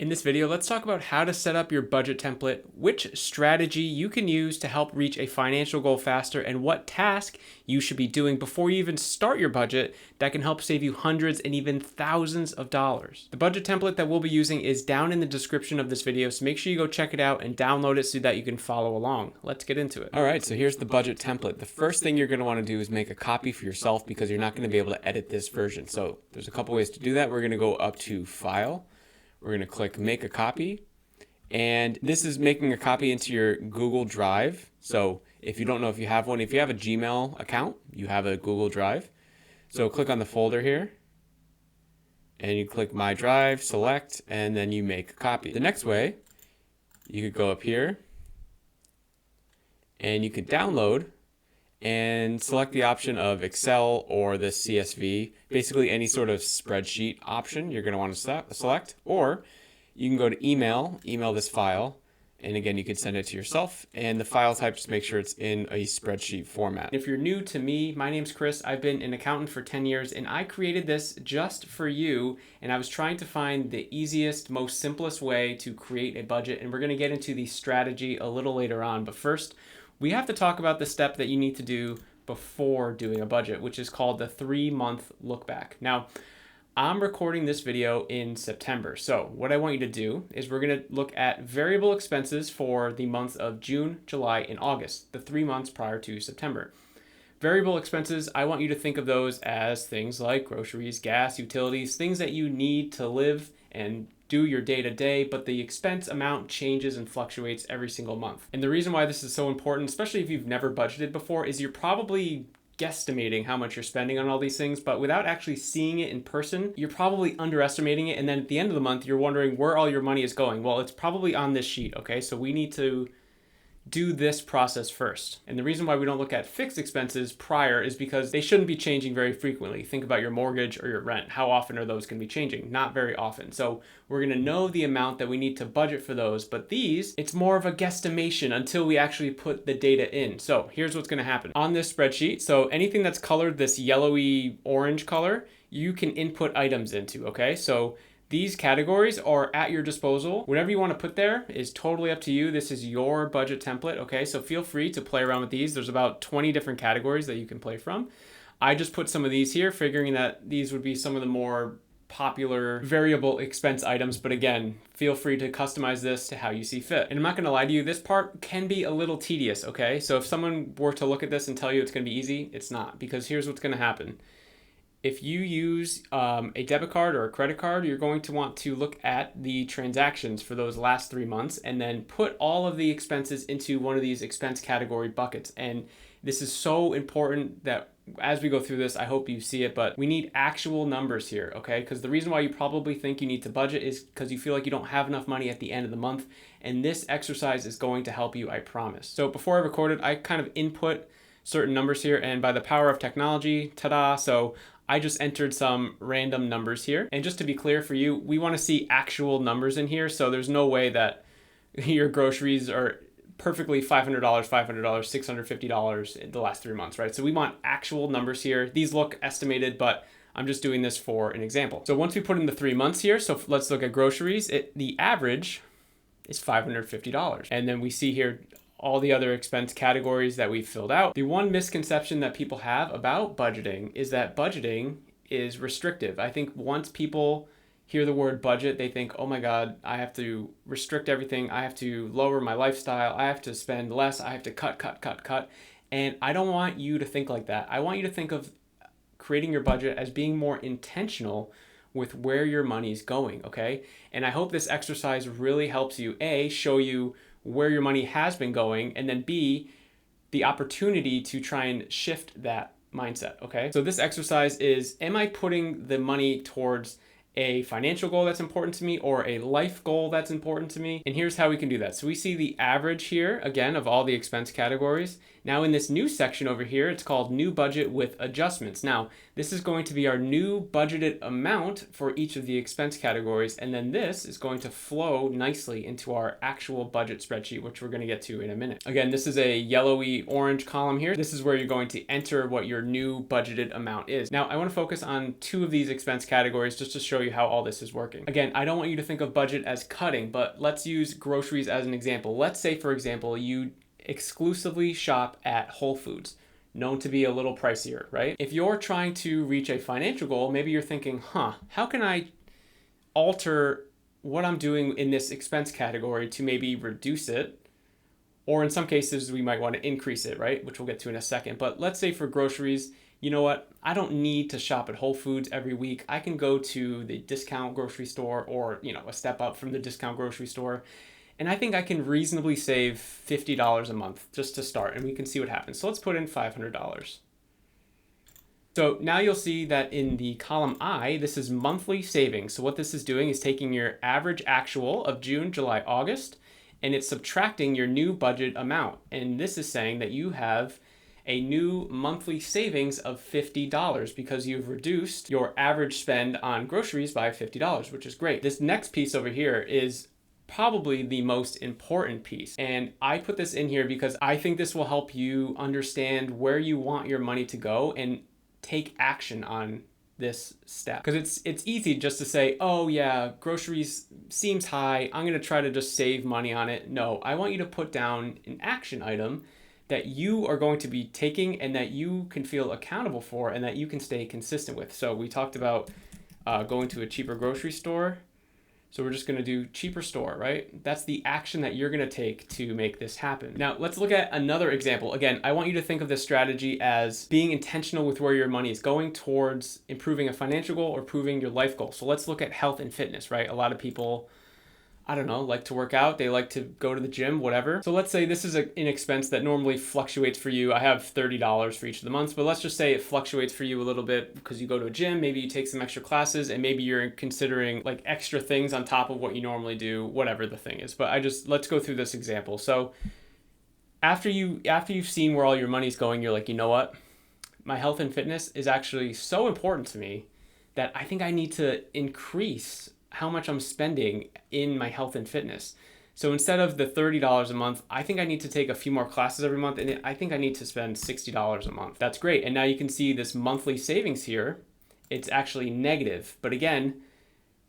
In this video, let's talk about how to set up your budget template, which strategy you can use to help reach a financial goal faster, and what task you should be doing before you even start your budget that can help save you hundreds and even thousands of dollars. The budget template that we'll be using is down in the description of this video, so make sure you go check it out and download it so that you can follow along. Let's get into it. All right, so here's the budget template. The first thing you're going to want to do is make a copy for yourself because you're not going to be able to edit this version. So there's a couple ways to do that. We're going to go up to File. We're going to click Make a Copy, and this is making a copy into your Google Drive. So if you don't know if you have one, if you have a Gmail account, you have a Google Drive. So click on the folder here, and you click My Drive, select, and then you make a copy. The next way, you could go up here, and you could download and select the option of Excel or the CSV, basically any sort of spreadsheet option you're going to want to select, or you can go to email this file, and again, you can send it to yourself, and the file type, just make sure it's in a spreadsheet format. If you're new to me, my name's Chris. I've been an accountant for 10 years, and I created this just for you, and I was trying to find the easiest, most simplest way to create a budget, and we're going to get into the strategy a little later on, but first, we have to talk about the step that you need to do before doing a budget, which is called the 3-month look back. Now, I'm recording this video in September. So what I want you to do is we're going to look at variable expenses for the months of June, July, and August, the 3 months prior to September. Variable expenses, I want you to think of those as things like groceries, gas, utilities, things that you need to live and do your day-to-day, but the expense amount changes and fluctuates every single month. And the reason why this is so important, especially if you've never budgeted before, is you're probably guesstimating how much you're spending on all these things, but without actually seeing it in person, you're probably underestimating it. And then at the end of the month, you're wondering where all your money is going. Well, it's probably on this sheet, okay? So we need to do this process first. And the reason why we don't look at fixed expenses prior is because they shouldn't be changing very frequently. Think about your mortgage or your rent. How often are those going to be changing? Not very often. So we're going to know the amount that we need to budget for those, but these, it's more of a guesstimation until we actually put the data in. So here's what's going to happen on this spreadsheet. So anything that's colored this yellowy orange color, you can input items into, okay? So these categories are at your disposal. Whatever you want to put there is totally up to you. This is your budget template, okay? So feel free to play around with these. There's about 20 different categories that you can play from. I just put some of these here, figuring that these would be some of the more popular variable expense items. But again, feel free to customize this to how you see fit. And I'm not going to lie to you, this part can be a little tedious, okay? So if someone were to look at this and tell you it's going to be easy, it's not, because here's what's going to happen. If you use a debit card or a credit card, you're going to want to look at the transactions for those last 3 months and then put all of the expenses into one of these expense category buckets. And this is so important that as we go through this, I hope you see it, but we need actual numbers here, okay? Because the reason why you probably think you need to budget is because you feel like you don't have enough money at the end of the month. And this exercise is going to help you, I promise. So before I recorded, I kind of input certain numbers here, and by the power of technology, ta-da, so I just entered some random numbers here. And just to be clear for you, we want to see actual numbers in here. So there's no way that your groceries are perfectly $500, $650 in the last 3 months, right? So we want actual numbers here. These look estimated, but I'm just doing this for an example. So once we put in the 3 months here, so let's look at groceries. The average is $550. And then we see here all the other expense categories that we've filled out. The one misconception that people have about budgeting is that budgeting is restrictive. I think once people hear the word budget, they think, oh my God, I have to restrict everything. I have to lower my lifestyle. I have to spend less. I have to cut. And I don't want you to think like that. I want you to think of creating your budget as being more intentional with where your money's going, okay? And I hope this exercise really helps you, A, show you where your money has been going, and then B, the opportunity to try and shift that mindset, okay? So this exercise is, am I putting the money towards a financial goal that's important to me or a life goal that's important to me? And here's how we can do that. So we see the average here, again, of all the expense categories. Now in this new section over here, it's called New Budget with Adjustments. Now, This is going to be our new budgeted amount for each of the expense categories. And then this is going to flow nicely into our actual budget spreadsheet, which we're going to get to in a minute. Again, this is a yellowy orange column here. This is where you're going to enter what your new budgeted amount is. Now, I want to focus on two of these expense categories just to show you how all this is working. Again, I don't want you to think of budget as cutting, but let's use groceries as an example. Let's say, for example, you exclusively shop at Whole Foods, known to be a little pricier, right? If you're trying to reach a financial goal, maybe you're thinking, how can I alter what I'm doing in this expense category to maybe reduce it? Or in some cases, we might want to increase it, right? Which we'll get to in a second. But let's say for groceries, you know what? I don't need to shop at Whole Foods every week. I can go to the discount grocery store or, a step up from the discount grocery store. And I think I can reasonably save $50 a month just to start, and we can see what happens. So let's put in $500. So now you'll see that in the column I, this is monthly savings. So what this is doing is taking your average actual of June, July, August, and it's subtracting your new budget amount. And this is saying that you have a new monthly savings of $50 because you've reduced your average spend on groceries by $50, which is great. This next piece over here is probably the most important piece. And I put this in here because I think this will help you understand where you want your money to go and take action on this step. Because it's easy just to say, oh yeah, groceries seems high, I'm gonna try to just save money on it. No, I want you to put down an action item that you are going to be taking and that you can feel accountable for and that you can stay consistent with. So we talked about going to a cheaper grocery store. So we're just going to do cheaper store, right? That's the action that you're going to take to make this happen. Now, let's look at another example. Again, I want you to think of this strategy as being intentional with where your money is going towards improving a financial goal or improving your life goal. So let's look at health and fitness, right? A lot of people, like to work out. They like to go to the gym, whatever. So let's say this is an expense that normally fluctuates for you. I have $30 for each of the months, but let's just say it fluctuates for you a little bit because you go to a gym, maybe you take some extra classes, and maybe you're considering like extra things on top of what you normally do, whatever the thing is. But let's go through this example. So after you've seen where all your money's going, you're like, you know what? My health and fitness is actually so important to me that I think I need to increase how much I'm spending in my health and fitness. So instead of the $30 a month, I think I need to take a few more classes every month, and I think I need to spend $60 a month. That's great. And now you can see this monthly savings here. It's actually negative. But again,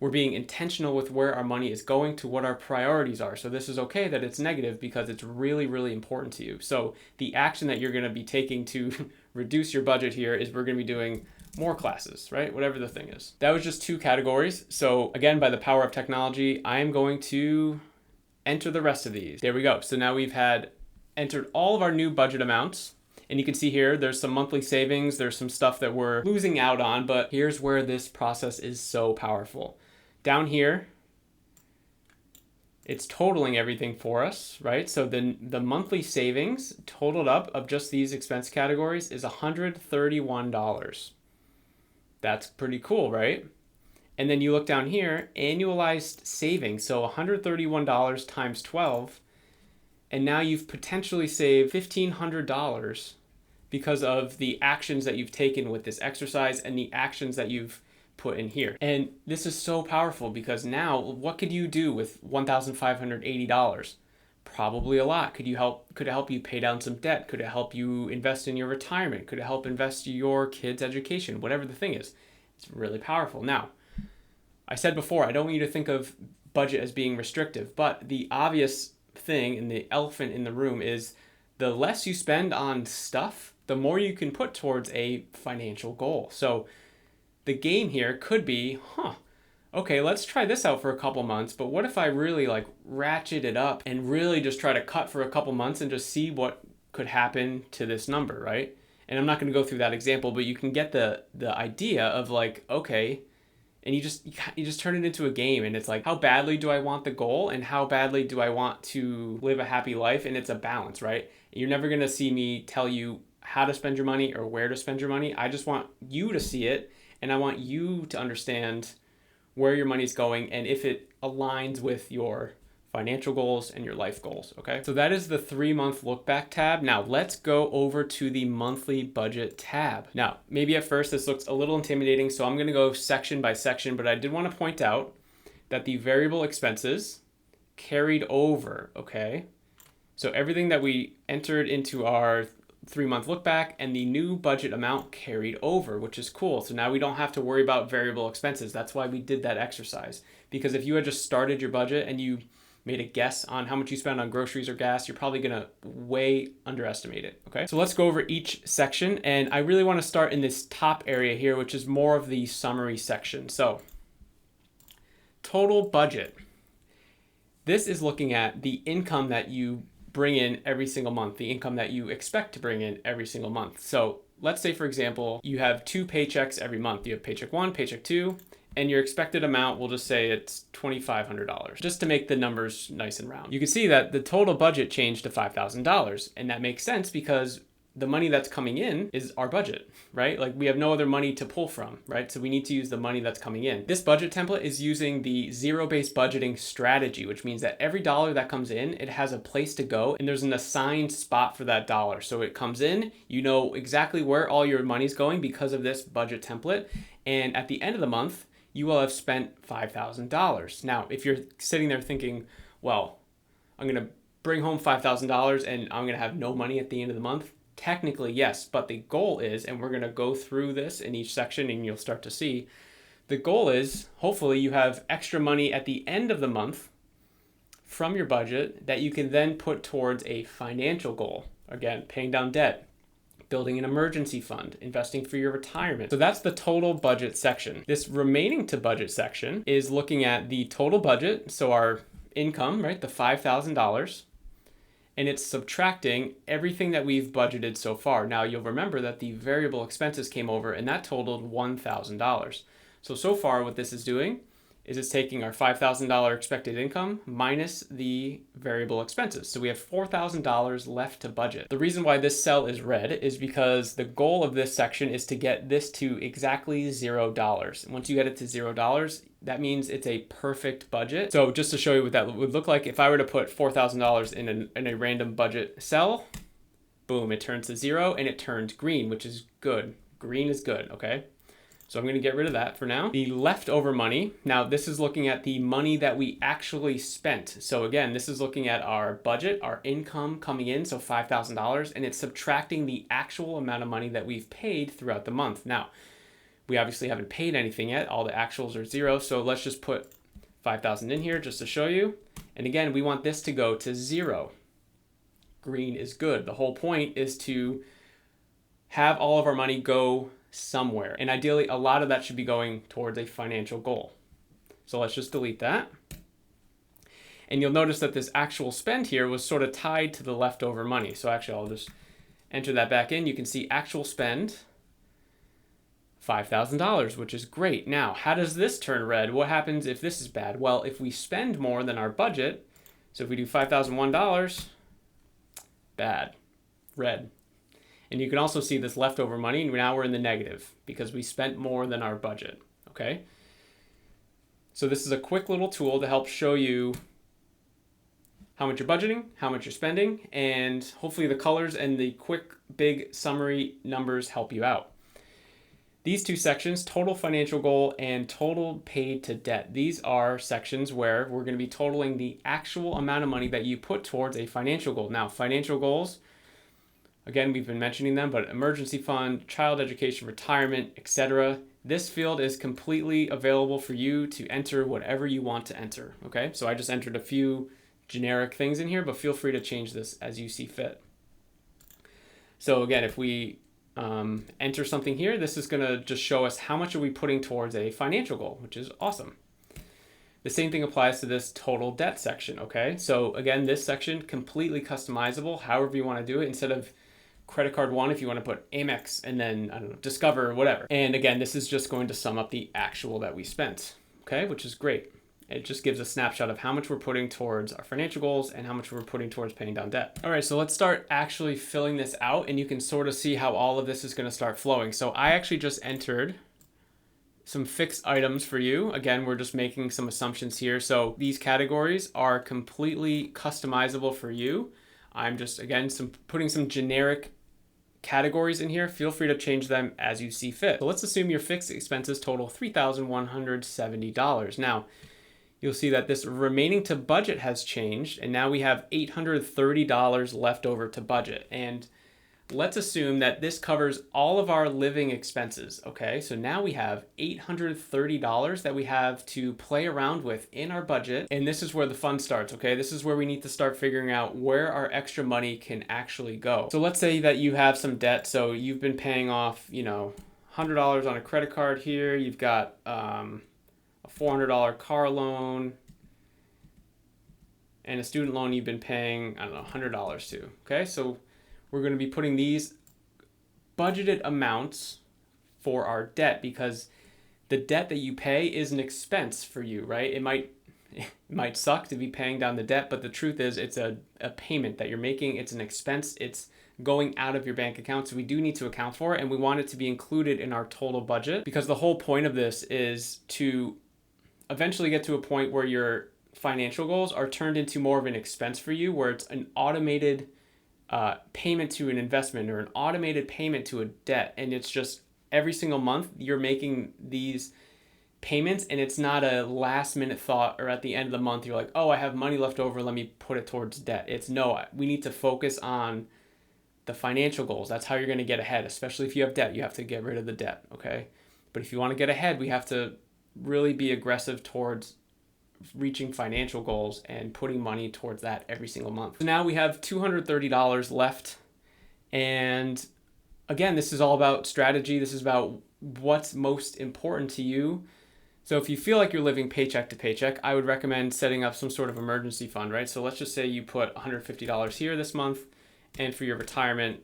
we're being intentional with where our money is going to what our priorities are. So this is okay that it's negative because it's really, really important to you. So the action that you're going to be taking to reduce your budget here is we're going to be doing more classes, right? Whatever the thing is. That was just two categories. So again, by the power of technology, I am going to enter the rest of these. There we go. So now we've entered all of our new budget amounts. And you can see here, there's some monthly savings. There's some stuff that we're losing out on, but here's where this process is so powerful. Down here, it's totaling everything for us, right? So the monthly savings totaled up of just these expense categories is $131. That's pretty cool, right? And then you look down here, annualized savings. So $131 times 12. And now you've potentially saved $1,500 because of the actions that you've taken with this exercise and the actions that you've put in here. And this is so powerful because now what could you do with $1,580? Probably a lot. Could it help you pay down some debt? Could it help you invest in your retirement? Could it help invest in your kids' education? Whatever the thing is, it's really powerful. Now, I said before, I don't want you to think of budget as being restrictive, but the obvious thing and the elephant in the room is the less you spend on stuff, the more you can put towards a financial goal. So the game here could be, okay, let's try this out for a couple months, but what if I really ratchet it up and really just try to cut for a couple months and just see what could happen to this number, right? And I'm not going to go through that example, but you can get the idea of okay, and you just turn it into a game, and it's like, how badly do I want the goal and how badly do I want to live a happy life? And it's a balance, right? You're never going to see me tell you how to spend your money or where to spend your money. I just want you to see it, and I want you to understand where your money's going and if it aligns with your financial goals, and your life goals, okay? So that is the 3-month look back tab. Now let's go over to the monthly budget tab. Now, maybe at first this looks a little intimidating, so I'm gonna go section by section, but I did wanna point out that the variable expenses carried over, okay? So everything that we entered into our 3-month look back and the new budget amount carried over, which is cool. So now we don't have to worry about variable expenses. That's why we did that exercise. Because if you had just started your budget and you made a guess on how much you spend on groceries or gas, you're probably gonna way underestimate it, okay? So let's go over each section, and I really wanna start in this top area here, which is more of the summary section. So, total budget. This is looking at the income that you bring in every single month, the income that you expect to bring in every single month. So let's say, for example, you have 2 paychecks every month. You have paycheck 1, paycheck 2, and your expected amount, we'll just say it's $2,500, just to make the numbers nice and round. You can see that the total budget changed to $5,000, and that makes sense because the money that's coming in is our budget, right? Like we have no other money to pull from, right? So we need to use the money that's coming in. This budget template is using the zero-based budgeting strategy, which means that every dollar that comes in, it has a place to go and there's an assigned spot for that dollar. So it comes in, you know exactly where all your money's going because of this budget template. And at the end of the month, you will have spent $5,000. Now, if you're sitting there thinking, well, I'm gonna bring home $5,000 and I'm gonna have no money at the end of the month, technically, yes, but the goal is, and we're going to go through this in each section and you'll start to see, the goal is hopefully you have extra money at the end of the month from your budget that you can then put towards a financial goal. Again, paying down debt, building an emergency fund, investing for your retirement. So that's the total budget section. This remaining to budget section is looking at the total budget, so our income, right, the $5,000, and it's subtracting everything that we've budgeted so far. Now you'll remember that the variable expenses came over and that totaled $1,000. So far what this is doing is it's taking our $5,000 expected income minus the variable expenses. So we have $4,000 left to budget. The reason why this cell is red is because the goal of this section is to get this to exactly $0. And once you get it to $0, that means it's a perfect budget. So just to show you what that would look like, if I were to put $4,000 in a random budget cell, boom, it turns to 0 and it turns green, which is good. Green is good, okay? So I'm gonna get rid of that for now. The leftover money, now this is looking at the money that we actually spent. So again, this is looking at our budget, our income coming in, so $5,000, and it's subtracting the actual amount of money that we've paid throughout the month. Now, we obviously haven't paid anything yet. All the actuals are 0, so let's just put 5,000 in here just to show you. And again, we want this to go to 0. Green is good. The whole point is to have all of our money go somewhere. And ideally, a lot of that should be going towards a financial goal. So let's just delete that. And you'll notice that this actual spend here was sort of tied to the leftover money. So actually, I'll just enter that back in. You can see actual spend, $5,000, which is great. Now, how does this turn red? What happens if this is bad? Well, if we spend more than our budget, so if we do $5,001, bad, red. And you can also see this leftover money, and now we're in the negative because we spent more than our budget, okay? So this is a quick little tool to help show you how much you're budgeting, how much you're spending, and hopefully the colors and the quick, big summary numbers help you out. These two sections, total financial goal and total paid to debt, these are sections where we're going to be totaling the actual amount of money that you put towards a financial goal. Now, financial goals, again, we've been mentioning them, but emergency fund, child education, retirement, etc. This field is completely available for you to enter whatever you want to enter, okay? So I just entered a few generic things in here, but feel free to change this as you see fit. So again, if we enter something here, this is gonna just show us how much are we putting towards a financial goal, which is awesome. The same thing applies to this total debt section, okay? So again, this section, completely customizable, however you wanna do it, instead of credit card 1 if you want to put Amex and then, I don't know, Discover or whatever. And again, this is just going to sum up the actual that we spent, okay, which is great. It just gives a snapshot of how much we're putting towards our financial goals and how much we're putting towards paying down debt. All right, so let's start actually filling this out and you can sort of see how all of this is going to start flowing. So I actually just entered some fixed items for you. Again, we're just making some assumptions here. So these categories are completely customizable for you. I'm just, again, putting some generic categories in here. Feel free to change them as you see fit. So let's assume your fixed expenses total $3,170. Now, you'll see that this remaining to budget has changed, and now we have $830 left over to budget. And let's assume that this covers all of our living expenses, okay? So now we have $830 that we have to play around with in our budget, and this is where the fun starts, okay? This is where we need to start figuring out where our extra money can actually go. So let's say that you have some debt, so you've been paying off, $100 on a credit card here, you've got a $400 car loan, and a student loan you've been paying, $100 to, okay? So we're going to be putting these budgeted amounts for our debt, because the debt that you pay is an expense for you, right? It might suck to be paying down the debt, but the truth is it's a payment that you're making. It's an expense. It's going out of your bank account. So we do need to account for it, and we want it to be included in our total budget, because the whole point of this is to eventually get to a point where your financial goals are turned into more of an expense for you, where it's an automated payment to an investment or an automated payment to a debt, and it's just every single month you're making these payments, and it's not a last minute thought or at the end of the month you're like, oh, I have money left over, let me put it towards debt. It's no, we need to focus on the financial goals. That's how you're going to get ahead, especially if you have debt. You have to get rid of the debt, okay? But if you want to get ahead, we have to really be aggressive towards reaching financial goals and putting money towards that every single month. So now we have $230 left. And again, this is all about strategy. This is about what's most important to you. So if you feel like you're living paycheck to paycheck, I would recommend setting up some sort of emergency fund, right? So let's just say you put $150 here this month, and for your retirement,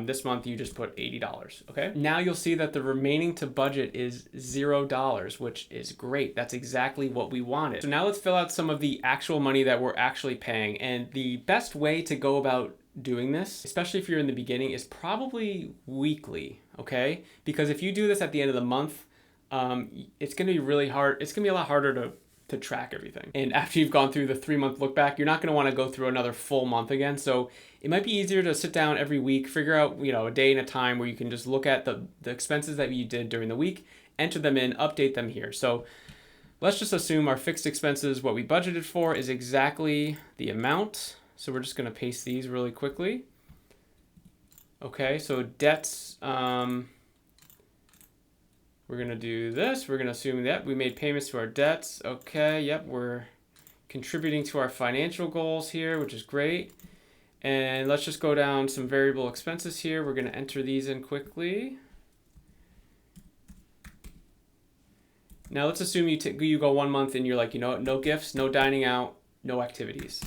this month you just put $80, okay? Now you'll see that the remaining to budget is $0, which is great. That's exactly what we wanted. So now let's fill out some of the actual money that we're actually paying. And the best way to go about doing this, especially if you're in the beginning, is probably weekly, okay? Because if you do this at the end of the month, it's gonna be really hard. It's gonna be a lot harder to track everything. And after you've gone through the 3-month look back, you're not gonna wanna go through another full month again. So it might be easier to sit down every week, figure out, a day and a time where you can just look at the expenses that you did during the week, enter them in, update them here. So let's just assume our fixed expenses, what we budgeted for, is exactly the amount. So we're just gonna paste these really quickly. Okay, so debts, we're going to do this. We're going to assume that we made payments to our debts. Okay, yep, we're contributing to our financial goals here, which is great. And let's just go down some variable expenses here. We're going to enter these in quickly. Now let's assume you go 1 month and you're like, no gifts, no dining out, no activities.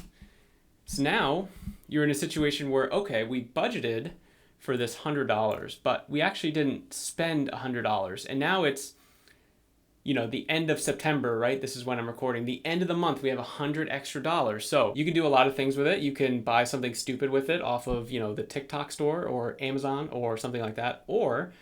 So now you're in a situation where, okay, we budgeted for this $100, but we actually didn't spend $100. And now it's, the end of September, right? This is when I'm recording. The end of the month, we have $100 extra. So you can do a lot of things with it. You can buy something stupid with it off of, the TikTok store or Amazon or something like that. Or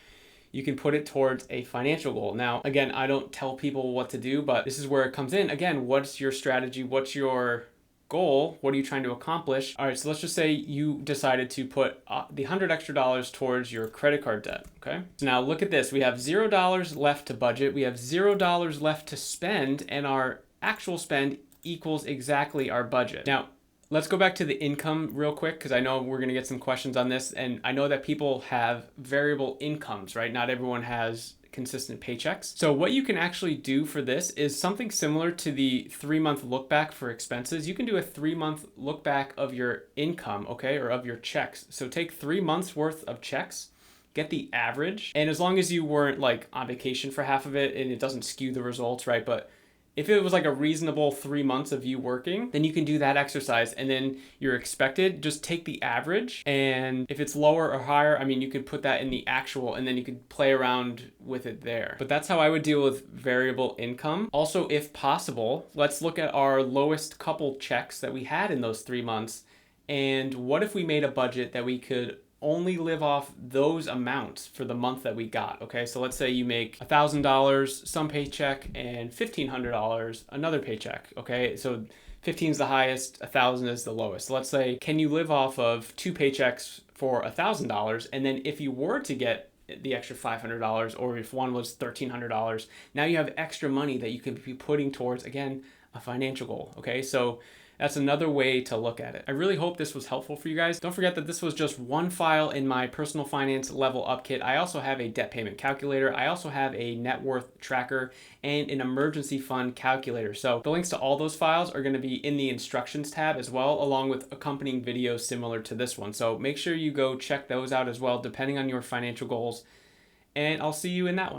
you can put it towards a financial goal. Now, again, I don't tell people what to do, but this is where it comes in. Again, what's your strategy? What's your goal? What are you trying to accomplish? All right, so let's just say you decided to put the $100 extra towards your credit card debt, okay? So now look at this. We have $0 left to budget. We have $0 left to spend, and our actual spend equals exactly our budget. Now, let's go back to the income real quick, because I know we're gonna get some questions on this, and I know that people have variable incomes, right? Not everyone has consistent paychecks. So what you can actually do for this is something similar to the 3-month look back for expenses. You can do a 3-month look back of your income, okay, or of your checks. So take 3 months worth of checks, get the average, and as long as you weren't like on vacation for half of it and it doesn't skew the results, right? But if it was like a reasonable 3 months of you working, then you can do that exercise, and then you're expected, just take the average, and if it's lower or higher, you could put that in the actual, and then you could play around with it there. But that's how I would deal with variable income. Also, if possible, let's look at our lowest couple checks that we had in those 3 months, and what if we made a budget that we could only live off those amounts for the month that we got. Okay, so let's say you make $1,000 some paycheck and $1,500 another paycheck. Okay, so 15 is the highest, 1,000 is the lowest. So let's say, can you live off of 2 paychecks for $1,000? And then if you were to get the extra $500, or if one was $1,300, now you have extra money that you could be putting towards, again, a financial goal. Okay, so that's another way to look at it. I really hope this was helpful for you guys. Don't forget that this was just one file in my personal finance level up kit. I also have a debt payment calculator. I also have a net worth tracker and an emergency fund calculator. So the links to all those files are going to be in the instructions tab as well, along with accompanying videos similar to this one. So make sure you go check those out as well, depending on your financial goals. And I'll see you in that one.